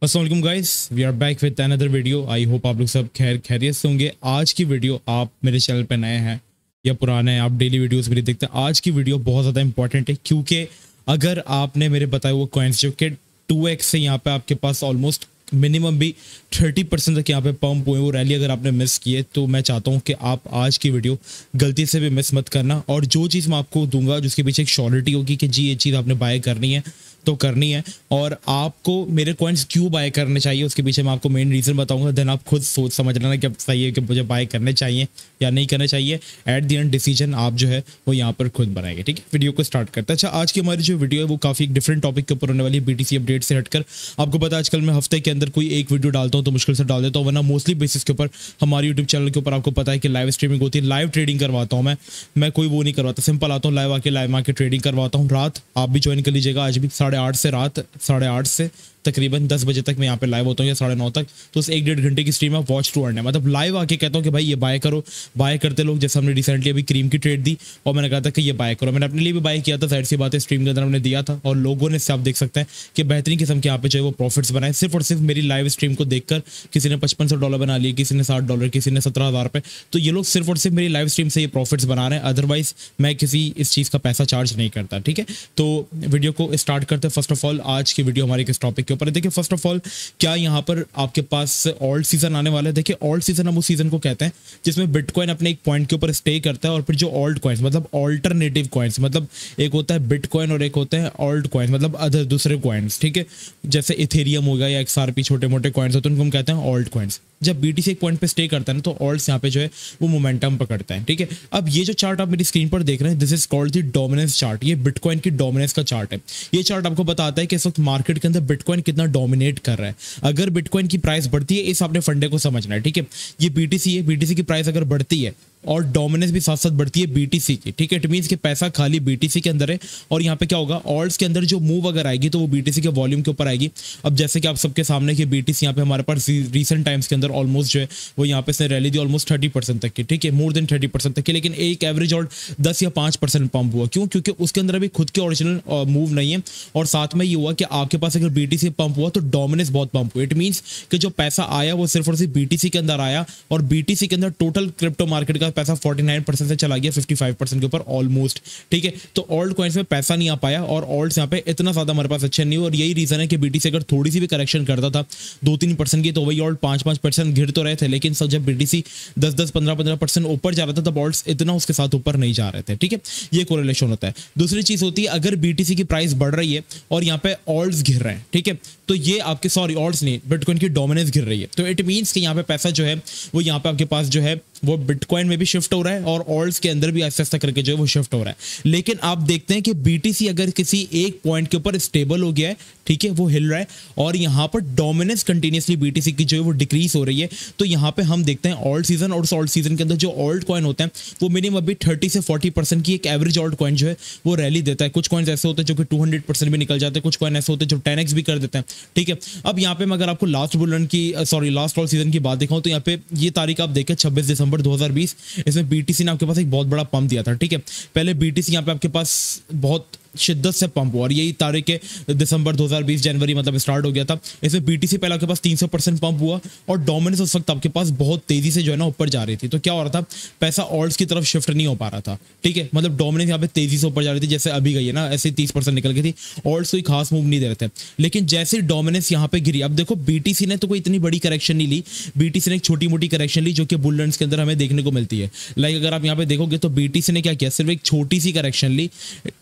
अस्सलाम guys, we are back with another video. I hope आप लोग सब खैरियत से होंगे। आज की वीडियो, आप मेरे चैनल पे नए हैं या पुराने हैं, आप डेली वीडियोस मेरी देखते हैं, आज की वीडियो बहुत ज़्यादा इंपॉर्टेंट है क्योंकि अगर आपने मेरे बताए वो कॉइन्स जो कि 2x से यहाँ पे आपके पास ऑलमोस्ट मिनिमम भी 30% तक यहाँ पे पंप हुए, वो रैली अगर आपने मिस किए तो मैं चाहता हूँ कि आप आज की वीडियो गलती से भी मिस मत करना। और जो चीज़ मैं आपको दूंगा जिसके पीछे एक श्योरिटी होगी कि जी ये चीज़ आपने बाय करनी है तो करनी है, और आपको मेरे कॉइन्स क्यों बाय करने चाहिए उसके पीछे मैं आपको मेन रीज़न बताऊंगा। देन आप खुद सोच समझ लेना कि अब सही है कि मुझे बाय करने चाहिए या नहीं करने चाहिए। एट द एंड डिसीजन आप जो है वो यहाँ पर खुद बनाएंगे। ठीक है, वीडियो को स्टार्ट करते हैं। अच्छा, आज की हमारी जो वीडियो है वो काफ़ी एक डिफरेंट टॉपिक के ऊपर होने वाली है, बीटीसी अपडेट से हटकर। आपको पता है आजकल मैं हफ्ते के अंदर कोई एक वीडियो डालता हूँ तो मुश्किल से डाल देता हूँ, वरना मोस्टली बेसिस के ऊपर हमारे यूट्यूब चैनल के ऊपर आपको पता है कि लाइव स्ट्रीमिंग होती है, लाइव ट्रेडिंग करवाता हूँ मैं कोई वो नहीं करवाता, सिंपल आता हूँ लाइव आके ट्रेडिंग करवाता हूँ। रात आप भी ज्वाइन कर लीजिएगा, आज भी 8:30 से रात 8:30 से तकरीबन 10 बजे तक मैं यहाँ पे लाइव होता हूँ या 9:30 तक। तो उस 1-1.5 घंटे की स्ट्रीम है, वॉच टू अर्न है। मतलब लाइव आके कहता हूँ कि भाई ये बाय करो, बाय करते लोग। जैसे हमने रिसेंटली अभी क्रीम की ट्रेड दी और मैंने कहा था कि ये बाय करो, मैंने अपने लिए भी बाय किया था, जाहिर सी बात है स्ट्रीम के अंदर हमने दिया था और लोगों ने, आप देख सकते हैं कि बेहतरीन किस्म के यहाँ पे जो है वो प्रॉफिट्स बनाए सिर्फ और सिर्फ मेरी लाइव स्ट्रीम को देखकर। किसी ने $5500 बना लिए, किसी ने $60, किसी ने $17,000। तो ये लोग सिर्फ और सिर्फ मेरी लाइव स्ट्रीम से ये प्रॉफिट्स बना रहे हैं, अदरवाइज मैं किसी इस चीज़ का पैसा चार्ज नहीं करता। ठीक है, तो वीडियो को स्टार्ट करते हैं। फर्स्ट ऑफ ऑल आज की वीडियो हमारे किस टॉपिक के ऊपर है, देखिए फर्स्ट ऑफ ऑल क्या यहाँ पर आपके पास ऑल्ट सीजन आने वाला है। देखिए ऑल्ट सीजन हम उस सीजन को कहते हैं जिसमें बिटकॉइन अपने एक पॉइंट के ऊपर स्टे करता है और फिर जो ऑल्ट कॉइन्स मतलब ऑल्टरनेटिव कॉइन्स, मतलब एक होता है बिटकॉइन और एक होते हैं ऑल्ट कॉइन्स मतलब अदर दूसरे कॉइन्स। ठीक है, जैसे इथेरियम हो गया या XRP, छोटे मोटे कॉइन्स होते हैं उनको हम कहते हैं ऑल्ट कॉइन्स। जब बीटीसी एक पॉइंट पे स्टे करता है ना तो ऑल्ट्स यहाँ पे जो है वो मोमेंटम पकड़ता है। ठीक है, अब ये जो चार्ट आप मेरी स्क्रीन पर देख रहे हैं, this is called the dominance chart. ये बिटकॉइन की डोमिनेंस का चार्ट है। ये चार्ट आपको बताता है कि इस वक्त मार्केट के अंदर बिटकॉइन कितना डोमिनेट कर रहा है। अगर बिटकॉइन की प्राइस बढ़ती है, इस आपने फंडे को समझना है। ठीक है, ये बीटीसी है, बीटीसी की प्राइस अगर बढ़ती है और डोमिनेंस भी साथ साथ बढ़ती है बीटीसी की। ठीक है, इट मींस कि पैसा खाली बीटीसी के अंदर है और यहाँ पे क्या होगा, ऑल्ट्स के अंदर जो मूव अगर आएगी तो वो बीटीसी के वॉल्यूम के ऊपर आएगी। अब जैसे कि आप सबके सामने कि बीटीसी यहाँ पे हमारे पास रीसेंट टाइम्स के अंदर ऑलमोस्ट जो है वो यहाँ पे से रैली दी ऑलमोस्ट 30% तक की। ठीक है, मोर देन 30% तक की, लेकिन एक एवरेज और 10 या 5% पंप हुआ। क्यों? क्योंकि उसके अंदर अभी खुद के ओरिजिनल मूव नहीं है और साथ में ये हुआ कि आपके पास अगर बीटीसी पंप हुआ तो डोमिनेंस बहुत पंप हुआ। इट मींस कि जो पैसा आया वो सिर्फ और सिर्फ बीटीसी के अंदर आया और बीटीसी के अंदर टोटल क्रिप्टो मार्केट का पैसा 49% से चला गया 55% के ऊपर ऑलमोस्ट। ठीक है, तो ऑल्ट कॉइन्स में पैसा नहीं आ पाया और ऑल्ट्स यहाँ पे इतना ज्यादा हमारे पास अच्छे नहीं हुए और यही रीजन है कि बीटीसी अगर थोड़ी सी भी करेक्शन करता था 2-3% की तो वही ऑल्ट 5-5% गिर तो रहे थे, लेकिन सब जब बीटीसी 10-10, 15-15% ऊपर जा रहा था तब ऑल्ट्स इतना उसके साथ ऊपर नहीं जा रहे थे। ठीक है, ये कोरिलेशन होता है। दूसरी चीज होती है अगर बीटीसी की प्राइस बढ़ रही है और यहाँ पे ऑल्ट्स गिर रहे हैं, ठीक है, तो ये आपके ऑल्ट्स नहीं, बिटकॉइन की डोमिनेंस गिर रही है, तो इट मींस कि यहाँ पे पैसा जो है वो यहाँ पे आपके पास जो है वो बिटकॉइन में भी शिफ्ट हो रहा है और ऑल्ट्स के अंदर भी ऐसा ऐसा करके जो है वो शिफ्ट हो रहा है। लेकिन आप देखते हैं कि बीटीसी अगर किसी एक पॉइंट के ऊपर स्टेबल हो गया है, ठीक है, वो हिल रहा है और यहाँ पर डोमिनेंस कंटिन्यूसली बीटीसी की जो है वो डिक्रीज हो रही है, तो यहाँ पे हम देखते हैं ऑल्ट सीजन और उस ऑल्ट सीजन के अंदर जो ऑल्ट कॉइन होते हैं वो मिनिमम अभी 30 से 40% की एक एवरेज ऑल्ट कॉइन जो है वो रैली देता है। कुछ कॉइन्स ऐसे होते हैं जो कि 200% भी निकल जाते हैं, कुछ कॉइन ऐसे होते हैं जो 10x भी कर देते हैं। ठीक है, अब यहाँ पे मैं अगर आपको लास्ट बुल की लास्ट ऑल्ट सीजन की बात दिखाऊं तो यहाँ पे ये तारीख आप देखें 26 दिसंबर 2020, इसमें बीटीसी ने आपके पास एक बहुत बड़ा पंप दिया था। ठीक है, पहले बीटीसी यहाँ पे आपके पास बहुत शिद्दत से पंप हुआ और यही तारीख है दिसंबर 2020 जनवरी मतलब स्टार्ट हो गया था। इसमें बीटीसी पहले आपके पास 300% पंप हुआ और डोमिनेंस उस वक्त आपके पास बहुत तेजी से जो है ना ऊपर जा रही थी। तो क्या हो रहा था, पैसा ऑल्ट्स की तरफ शिफ्ट नहीं हो पा रहा था। ठीक है, मतलब डोमिनेंस यहाँ पे तेजी से ऊपर जा रही थी, जैसे अभी गई है ना ऐसे 30% निकल गई थी, ऑल्ट्स कोई खास मूव नहीं दे रहे थे। लेकिन जैसे डोमिनेंस यहाँ पे गिरी, अब देखो बीटीसी ने तो कोई इतनी बड़ी करेक्शन नहीं ली, बीटीसी ने एक छोटी मोटी करेक्शन ली जो कि बुल रन्स के अंदर हमें देखने को मिलती है। लाइक अगर आप यहाँ पे देखोगे तो बीटीसी ने क्या किया, सिर्फ एक छोटी सी करेक्शन ली।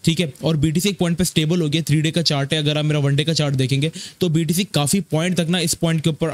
ठीक है, और बीटीसी एक पॉइंट पे स्टेबल हो गया। 3 डे का चार्ट है, अगर आप मेरा 1 डे का चार्ट देखेंगे तो बीटीसी काफी पॉइंट तक ना इस पॉइंट के ऊपर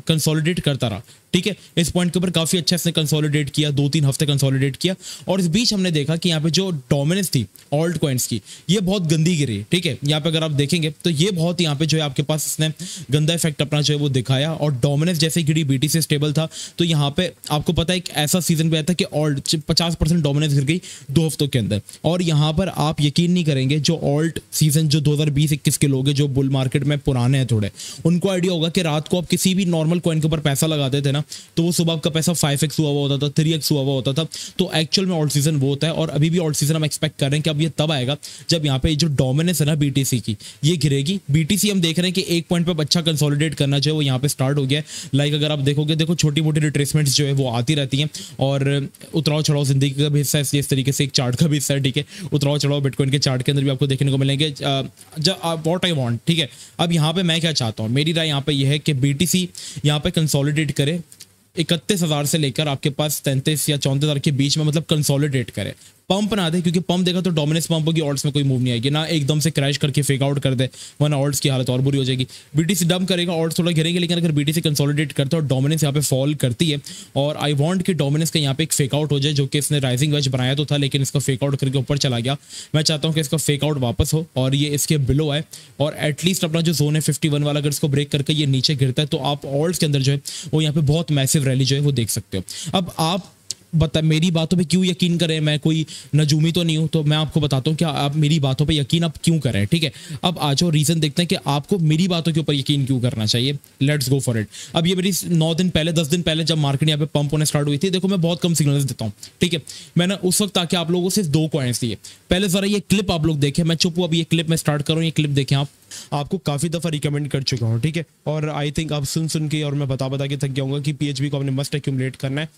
कंसोलिडेट करता रहा। ठीक है, इस पॉइंट के ऊपर काफी अच्छे से कंसोलिडेट किया, 2-3 हफ्ते कंसोलिडेट किया और इस बीच हमने देखा कि यहाँ पे जो डोमिनेंस थी ऑल्ट कॉइन्स की ये बहुत गंदी गिरी। ठीक है, यहाँ पे अगर आप देखेंगे तो ये बहुत यहाँ पे जो है आपके पास इसने गंदा इफेक्ट अपना जो है वो दिखाया और डोमिनेंस जैसे गिरी बीटीसी स्टेबल था। तो यहाँ पे आपको पता है एक ऐसा सीजन भी आया था कि ऑल्ट 50% डोमिनेंस गिर गई 2 हफ्तों के अंदर और यहाँ पर आप आप यकीन नहीं करेंगे, जो ऑल्ट सीजन जो 2020-21 के लोग हैं जो बुल मार्केट में पुराने हैं थोड़े, उनको आइडिया होगा कि रात को आप किसी भी नॉर्मल कॉइन के ऊपर पैसा लगाते थे ना, तो वो सुबह आपका पैसा 5x हुआ हुआ होता था, 3x हुआ हुआ होता था। तो एक्चुअल में ऑल्ट सीजन वो होता है, और अभी भी ऑल्ट सीजन हम एक्सपेक्ट कर रहे हैं कि अब ये तब आएगा जब यहाँ पे जो डोमिनेंस है ना बीटीसी की, ये गिरेगी। बीटीसी हम देख रहे हैं कि एक पॉइंट पर अच्छा कंसोलिडेट करना चाहिए, वो यहाँ पे स्टार्ट हो गया है। लाइक अगर आप देखोगे, देखो छोटी मोटी रिट्रेसमेंट्स जो है वो आती रहती हैं, और उतराव चढ़ाव जिंदगी का भी हिस्सा है, इस तरीके से एक चार्ट का भी हिस्सा है, ठीक है। उतराव चढ़ाव बिटकॉइन के चार्ट के अंदर भी आपको देखने को मिलेंगे। जब व्हाट आई वांट, ठीक है। अब यहाँ पे मैं क्या चाहता हूँ, मेरी राय यहाँ पे यह है कि बीटीसी यहाँ पे कंसोलिडेट करे 31,000 से लेकर आपके पास 33 या 34,000 के बीच में, मतलब कंसोलिडेट करे, पंप ना दे, क्योंकि पंप देगा तो डोमिनेंस पंप होगी, ऑल्ट्स में कोई मूव नहीं आएगी ना, एकदम से क्रैश करके फेक आउट कर दे, वरना ऑल्ट्स की हालत और बुरी हो जाएगी। बीटीसी डंप करेगा, ऑल्ट्स थोड़ा गिरेंगे, लेकिन अगर बीटीसी कंसोलिडेट करता है और डोमिनेंस यहाँ पे फॉल करती है, और आई वांट कि डोमिनेंस का यहाँ पे एक फेक आउट हो जाए, जो कि इसने राइजिंग वेज बनाया तो था, लेकिन इसका फेक आउट करके ऊपर चला गया। मैं चाहता हूँ कि इसका फेक आउट वापस हो और ये इसके बिलो आए, और एटलीस्ट अपना जो जोन है 51 वाला अगर इसको ब्रेक करके ये नीचे गिरता है, तो आप ऑल्ट्स के अंदर जो है वो यहाँ पे बहुत मैसिव रैली जो है वो देख सकते हो। अब आप बता मेरी बातों पे क्यों यकीन करें, मैं कोई नजूमी तो नहीं हूं, तो मैं आपको बताता हूं कि आप मेरी बातों पे यकीन आप क्यों करें, ठीक है। अब आ जाओ रीजन देखते हैं कि आपको मेरी बातों के ऊपर यकीन क्यों करना चाहिए। Let's go for it. अब ये मेरी 9 दिन पहले 10 दिन पहले जब मार्केट यहाँ पे पंप होने स्टार्ट हुई थी, देखो मैं बहुत कम सिग्नल्स देता हूँ, ठीक है। मैंने उस वक्त आके आप लोगों से 2 कॉइन्स दिए। पहले जरा ये क्लिप आप लोग देखें, मैं चुप हूँ, अब ये क्लिप मैं स्टार्ट करूँ, ये क्लिप देखें आप, आपको काफी दफा रिकमेंड कर चुका हूँ, ठीक है। और आई थिंक आप सुन के और मैं बता के थक जाऊंगा कि पीएचबी को आपने मस्ट एक्यूमुलेट करना है।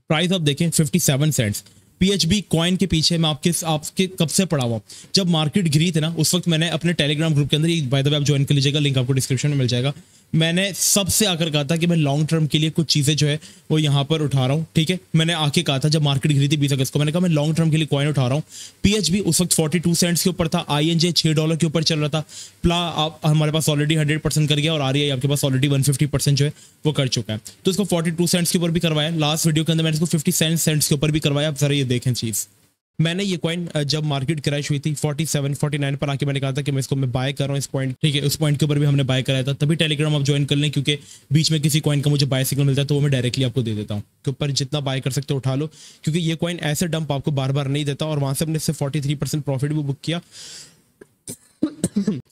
प्राइस आप देखें 57 सेंट्स। पीएचबी कॉइन के पीछे मैं आपके कब से पड़ा हुआ, जब मार्केट गिरी थी ना, उस वक्त मैंने अपने टेलीग्राम ग्रुप के अंदर, बाय द वे आप ज्वाइन कर लीजिएगा, लिंक आपको डिस्क्रिप्शन में मिल जाएगा, मैंने सबसे आकर कहा था कि मैं लॉन्ग टर्म के लिए कुछ चीज़ें जो है वो यहाँ पर उठा रहा हूँ, ठीक है। मैंने आके कहा था जब मार्केट गिरी थी 20 अगस्त को, मैंने कहा मैं लॉन्ग टर्म के लिए कॉइन उठा रहा हूँ। पीएचबी उस वक्त 42 सेंट्स के ऊपर था, आईएनजे $6 के ऊपर चल रहा था, प्ला आप हमारे पास ऑलरेडी 100% कर गया, और आरआई आपके पास ऑलरेडी 150% जो है वो कर चुका है। तो इसको 42 सेंट्स के ऊपर भी करवाया, लास्ट वीडियो के अंदर मैंने इसको 50 सेंट्स के ऊपर भी करवाया। आप जरा ये देखें चीज़, मैंने ये कॉइन जब मार्केट क्रैश हुई थी 47-49 पर आके मैंने कहा था कि मैं इसको मैं बाय कर रहा हूँ इस पॉइंट, ठीक है। उस पॉइंट के ऊपर भी हमने बाय कराया था, तभी टेलीग्राम आप ज्वाइन कर लें, क्योंकि बीच में किसी कॉइन का मुझे बाय सिग्नल मिलता है तो वो मैं डायरेक्टली आपको दे देता हूँ कि ऊपर जितना बाय कर सकते हो उठा लो, क्योंकि ये कॉइन ऐसे डंप आपको बार बार नहीं देता। और वहां से हमने इससे 43% प्रॉफिट भी बुक किया।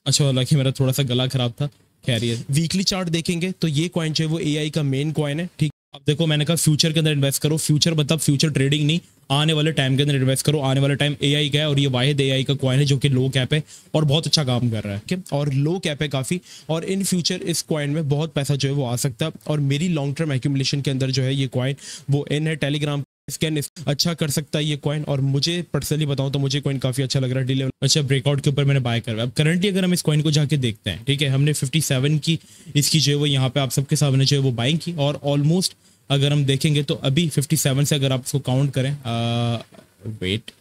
अच्छा हालांकि मेरा थोड़ा सा गला खराब था, खैर ये वीकली चार्ट देखेंगे तो ये कॉइन जो है वो एआई का मेन कॉइन है, ठीक। अब देखो मैंने कहा फ्यूचर के अंदर इन्वेस्ट करो, फ्यूचर मतलब फ्यूचर ट्रेडिंग नहीं, आने वाले टाइम के अंदर इन्वेस्ट करो। आने वाला टाइम एआई का है, और ये वाहिद एआई का कॉइन है जो कि लो कैप है और बहुत अच्छा काम कर रहा है, ठीक है। और लो कैप है काफ़ी, और इन फ्यूचर इस कॉइन में बहुत पैसा जो है वो आ सकता है। और मेरी लॉन्ग टर्म एक्यूमुलेशन के अंदर जो है ये कॉइन वो इन है, टेलीग्राम स्कैन अच्छा कर सकता है ये कॉइन। और मुझे पर्सनली बताऊं तो मुझे कॉइन काफी अच्छा लग रहा है, डी लेवल अच्छा ब्रेकआउट के ऊपर मैंने बाय करवाया। अब करंटली अगर हम इस कॉइन को जाके देखते हैं, ठीक है, हमने 57 की इसकी जो है वो यहाँ पे आप सबके सामने जो है वो बाइंग की, और ऑलमोस्ट अगर हम देखेंगे तो अभी 57 से अगर आप इसको काउंट करें, वेट,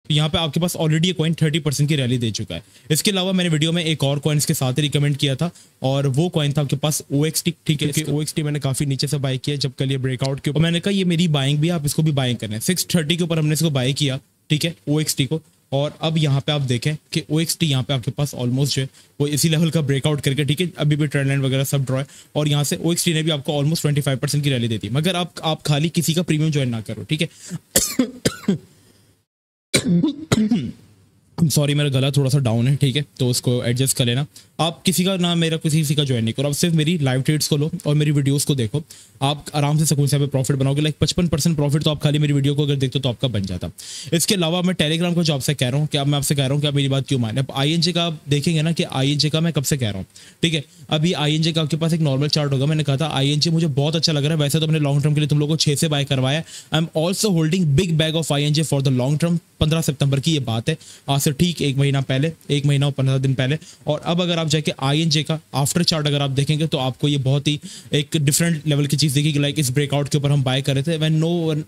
यहाँ पे आपके पास ऑलरेडी ये कॉइन 30% की रैली दे चुका है। इसके अलावा मैंने वीडियो में एक और कॉइन के साथ ही रिकमेंड किया था, और वो कॉइन था आपके पास OXT, ठीक है। OXT मैंने काफी नीचे से बाय किया जब कल ये ब्रेकआउट के ऊपर, मैंने कहा ये मेरी बाइंग भी, आप इसको भी बाइंग करें। 630 के ऊपर हमने इसको बाय किया, ठीक है, OXT को। और अब यहाँ पे आप देखें कि OXT यहाँ पे आपके पास ऑलमोस्ट जो है वो इसी लेवल का ब्रेकआउट करके, ठीक है, अभी भी ट्रेंड लाइन वगैरह सब ड्रॉ है, और यहाँ से OXT ने भी आपको ऑलमोस्ट 25% की रैली देती है, मगर आप खाली किसी का प्रीमियम ज्वाइन ना करो, ठीक है। सॉरी मेरा गला थोड़ा सा डाउन है, ठीक है, तो उसको एडजस्ट कर लेना। आप किसी का ना मेरा किसी का ज्वाइन नहीं करो, आप सिर्फ मेरी लाइव ट्रेड्स को लो और मेरी वीडियोस को देखो, आप आराम से सुकून से प्रॉफिट बनाओगे। लाइक 55% प्रॉफिट तो आप खाली मेरी वीडियो को अगर देखते हो तो आपका बन जाता। इसके अलावा मैं टेलीग्राम को जो आपसे कह रहा हूँ कि मैं आपसे कह रहा हूँ कि आप मेरी बात क्यों माने। अब आईएनजे का आप देखेंगे ना कि आईएनजे का मैं कब से कह रहा हूँ, ठीक है। अभी आईएनजे का आपके पास एक नॉर्मल चार्ट होगा, मैंने कहा था आईएनजे मुझे बहुत अच्छा लग रहा है, वैसे तो मैंने लॉन्ग टर्म के लिए तुम लोगों को 6 से बाय करवाया। I am also holding big bag of INJ for the long term. 15 सितंबर की ये बात है, आज से ठीक 1 महीना पहले, 1 महीना और 15 दिन पहले। और अब अगर आप जाके आईएनजे का आफ्टर चार्ट अगर आप देखेंगे तो आपको ये बहुत ही एक डिफरेंट लेवल की चीज दिखेगी। लाइक इस ब्रेकआउट के ऊपर हम बाय कर रहे थे when no one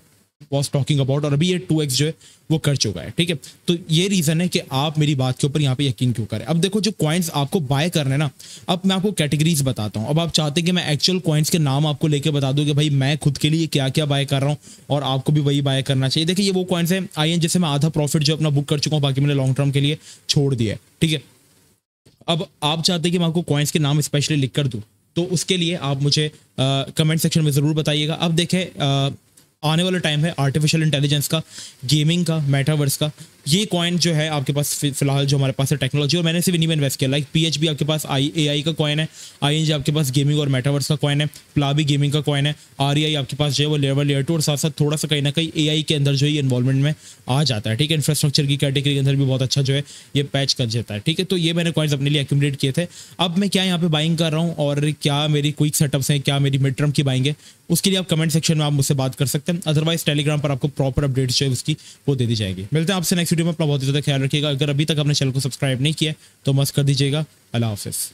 was talking about, और अभी ये 2x जो है वो कर चुका है, ठीक है। तो ये रीजन है कि आप मेरी बात के ऊपर यहाँ पे यकीन क्यों करें। अब देखो जो कॉइन्स आपको बाय करने ना, अब मैं आपको कैटेगरीज बताता हूँ। अब आप चाहते हैं कि मैं एक्चुअल कॉइन्स के नाम आपको लेके बता दूं कि भाई मैं खुद के लिए क्या क्या बाय कर रहा हूँ और आपको भी वही बाय करना चाहिए। देखिए ये वो कॉइन्स है आईएनजे से मैं आधा प्रॉफिट जो अपना बुक कर चुका हूँ, बाकी मैंने लॉन्ग टर्म के लिए छोड़ दिया है, ठीक है। अब आप चाहते हैं कि मैं आपको कॉइन्स के नाम स्पेशली लिख कर दूं, तो उसके लिए आप मुझे कमेंट सेक्शन में ज़रूर बताइएगा। अब देखें आने वाला टाइम है आर्टिफिशियल इंटेलिजेंस का, गेमिंग का, मेटावर्स का। ये कॉइन जो है आपके पास फिलहाल जो हमारे पास है टेक्नोलॉजी, और मैंने सिर्फ इन्हीं में इन्वेस्ट किया। लाइक PHB आपके पास AI का कॉइन है, ING आपके पास गेमिंग और मेटावर्स का कॉइन है, प्लाबी गेमिंग का कॉइन है, REI आपके पास जो है वो लेयर 2, और साथ साथ थोड़ा सा कहीं ना कहीं AI के अंदर जो है इन्वॉल्वमेंट में आ जाता है। ठीक है, इंफ्रास्ट्रक्चर की कैटेगरी के अंदर भी बहुत अच्छा जो है ये पैच कर जाता है। ठीक है, तो ये मैंने कॉइन्स अपने लिए एक्यूमुलेट किए थे। अब मैं क्या यहाँ पे बाइंग कर रहा हूँ और क्या मेरी क्विक सेटअप्स हैं, क्या मेरी मिड टर्म की बाइंग है, उसके लिए आप कमेंट सेक्शन में आप मुझसे बात कर सकते हैं। अदरवाइज टेलीग्राम पर आपको प्रॉपर अपडेट्स जो है उसकी वो दे दी जाएगी। मिलते हैं आपसे नेक्स्ट वीडियो में। अपना बहुत ही ज़्यादा ख्याल रखिएगा। अगर अभी तक आपने चैनल को सब्सक्राइब नहीं किया तो मस्त कर दीजिएगा। अल्लाह हाफिज़।